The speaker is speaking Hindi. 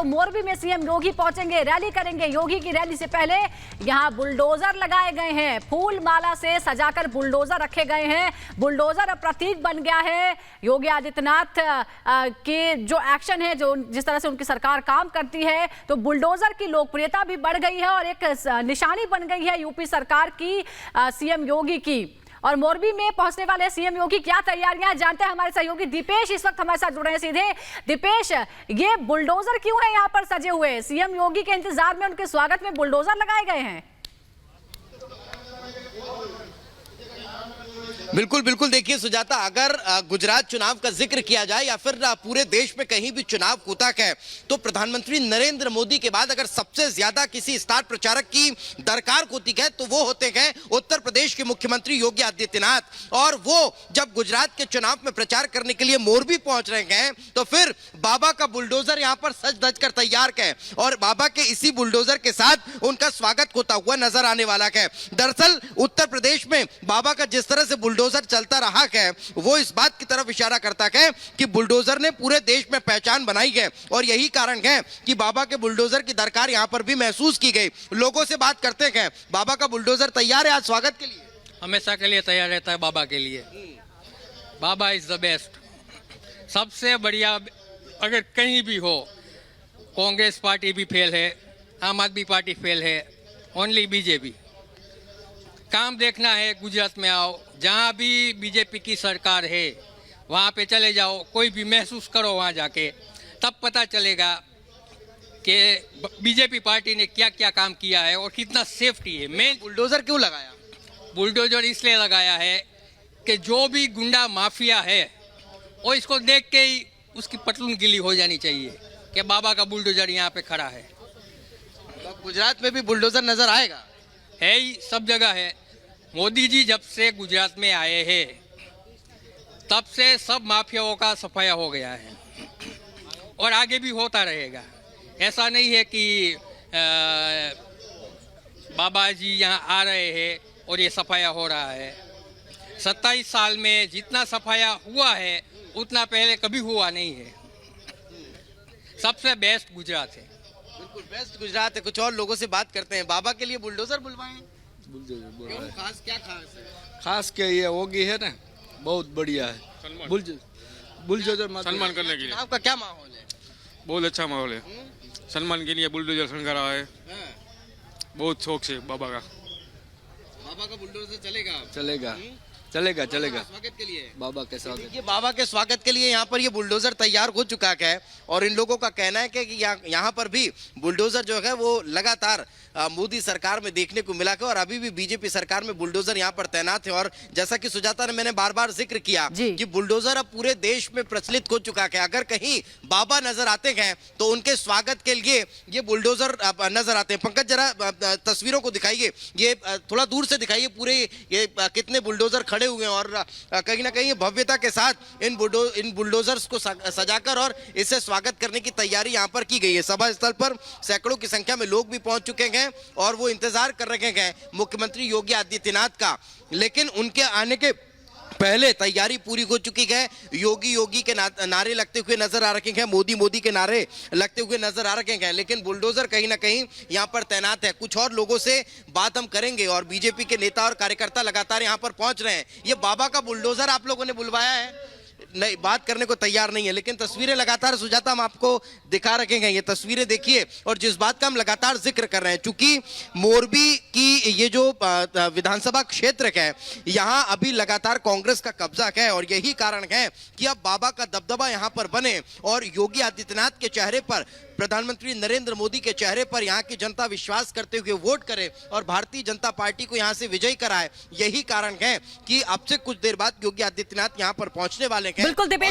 तो मोरबी में सीएम योगी पहुंचेंगे, रैली करेंगे। योगी की रैली से पहले यहां बुलडोजर लगाए गए हैं, फूल माला से सजाकर बुलडोजर रखे गए हैं। बुलडोजर अब प्रतीक बन गया है योगी आदित्यनाथ के जो एक्शन है, जो जिस तरह से उनकी सरकार काम करती है, तो बुलडोजर की लोकप्रियता भी बढ़ गई है और एक निशानी बन गई है यूपी सरकार की, सीएम योगी की। और मोरबी में पहुंचने वाले सीएम योगी, क्या तैयारियां जानते हैं हमारे सहयोगी दीपेश इस वक्त हमारे साथ जुड़े हैं सीधे। दीपेश, ये बुलडोजर क्यों है यहाँ पर सजे हुए? सीएम योगी के इंतजार में, उनके स्वागत में बुलडोजर लगाए गए हैं। बिल्कुल बिल्कुल, देखिए सुजाता, अगर गुजरात चुनाव का जिक्र किया जाए या फिर पूरे देश में कहीं भी चुनाव कूतक है, तो प्रधानमंत्री नरेंद्र मोदी के बाद अगर सबसे ज्यादा किसी स्टार प्रचारक की दरकार होती है तो वो होते हैं उत्तर प्रदेश के मुख्यमंत्री योगी आदित्यनाथ। और वो जब गुजरात के चुनाव में प्रचार करने के लिए मोरबी पहुंच रहे हैं तो फिर बाबा का बुलडोजर यहाँ पर सज धज कर तैयार है और बाबा के इसी बुलडोजर के साथ उनका स्वागत होता हुआ नजर आने वाला है। दरअसल उत्तर प्रदेश में बाबा का जिस तरह से बुलडोजर चलता रहा है, वो इस बात की तरफ इशारा करता है कि बुलडोजर ने पूरे देश में पहचान बनाई है और यही कारण है कि बाबा के बुलडोजर की दरकार यहां पर भी महसूस की गई। लोगों से बात करते हैं, बाबा का बुलडोजर तैयार है आज स्वागत के लिए? हमेशा के लिए तैयार रहता है बाबा के लिए। बाबा इज द बेस्ट, सबसे बढ़िया। अगर कहीं भी हो, कांग्रेस पार्टी भी फेल है, आम आदमी पार्टी फेल है, ओनली बीजेपी। काम देखना है, गुजरात में आओ, जहाँ भी बीजेपी की सरकार है वहाँ पे चले जाओ, कोई भी महसूस करो वहाँ जाके, तब पता चलेगा कि बीजेपी पार्टी ने क्या क्या काम किया है और कितना सेफ्टी है। मेन बुलडोजर क्यों लगाया? बुलडोजर इसलिए लगाया है कि जो भी गुंडा माफिया है वो इसको देख के ही उसकी पटलून गिली हो जानी चाहिए कि बाबा का बुलडोजर यहाँ पे खड़ा है। तो गुजरात में भी बुलडोजर नजर आएगा? है ही, सब जगह है। मोदी जी जब से गुजरात में आए हैं तब से सब माफियाओं का सफाया हो गया है और आगे भी होता रहेगा। ऐसा नहीं है कि बाबा जी यहाँ आ रहे हैं और ये सफाया हो रहा है। 27 साल में जितना सफाया हुआ है उतना पहले कभी हुआ नहीं है। सबसे बेस्ट गुजरात है। बिल्कुल बेस्ट गुजरात है। कुछ और लोगों से बात करते हैं। बाबा के लिए बुलडोजर बुलवाएं? बुलडोजर खास क्या खास है? खास क्या, ये होगी है ना, बहुत बढ़िया है। बुलडोजर सम्मान करने के लिए आपका क्या माहौल है? बहुत अच्छा माहौल है। सम्मान के लिए बुलडोजर खड़ा रहा है। बहुत शौक से बाबा का। बाबा का बुलडोजर चलेगा? चलेगा चलेगा चलेगा। स्वागत के लिए बाबा के स्वागत। ये बाबा के स्वागत के लिए यहाँ पर ये बुलडोजर तैयार हो चुका है और इन लोगों का कहना है कि यहाँ पर भी बुलडोजर जो है वो लगातार मोदी सरकार में देखने को मिला है और अभी भी बीजेपी सरकार में बुलडोजर यहाँ पर तैनात है। और जैसा कि सुजाता ने, मैंने बार बार जिक्र किया कि बुलडोजर अब पूरे देश में प्रचलित हो चुका है। अगर कहीं बाबा नजर आते हैं तो उनके स्वागत के लिए ये बुलडोजर नजर आते हैं। पंकज, जरा तस्वीरों को दिखाइए, ये थोड़ा दूर से दिखाइए, पूरे ये कितने बुलडोजर खड़े हुए हैं और कहीं ना कहीं भव्यता के साथ इन बुलडोजर्स को सजाकर और इससे स्वागत करने की तैयारी यहाँ पर की गई है। सभा स्थल पर सैकड़ों की संख्या में लोग भी पहुंच चुके हैं और वो इंतजार कर रहे हैं मुख्यमंत्री योगी आदित्यनाथ का। लेकिन उनके आने के पहले तैयारी पूरी हो चुकी है। योगी योगी के नारे लगते हुए नजर आ रहे हैं, मोदी मोदी के नारे लगते हुए नजर आ रहे हैं, लेकिन बुलडोजर कहीं ना कहीं यहां पर तैनात है। कुछ और लोगों से बात हम करेंगे और बीजेपी के नेता और कार्यकर्ता लगातार यहां पर पहुंच रहे हैं। ये बाबा का बुलडोजर आप लोगों ने बुलवाया है? नहीं, बात करने को तैयार नहीं है, लेकिन तस्वीरें लगातार सुजाता हम आपको दिखा रखेंगे। ये तस्वीरें देखिए और जिस बात का हम लगातार जिक्र कर रहे हैं, चूंकि मोरबी की ये जो विधानसभा क्षेत्र है यहाँ अभी लगातार कांग्रेस का कब्जा है और यही कारण है कि अब बाबा का दबदबा यहाँ पर बने और योगी आदित्यनाथ के चेहरे पर, प्रधानमंत्री नरेंद्र मोदी के चेहरे पर यहाँ की जनता विश्वास करते हुए वोट करे और भारतीय जनता पार्टी को यहाँ से विजयी कराए। यही कारण है कि अब से कुछ देर बाद योगी आदित्यनाथ यहाँ पर पहुंचने वाले हैं। बिल्कुल दीपेश।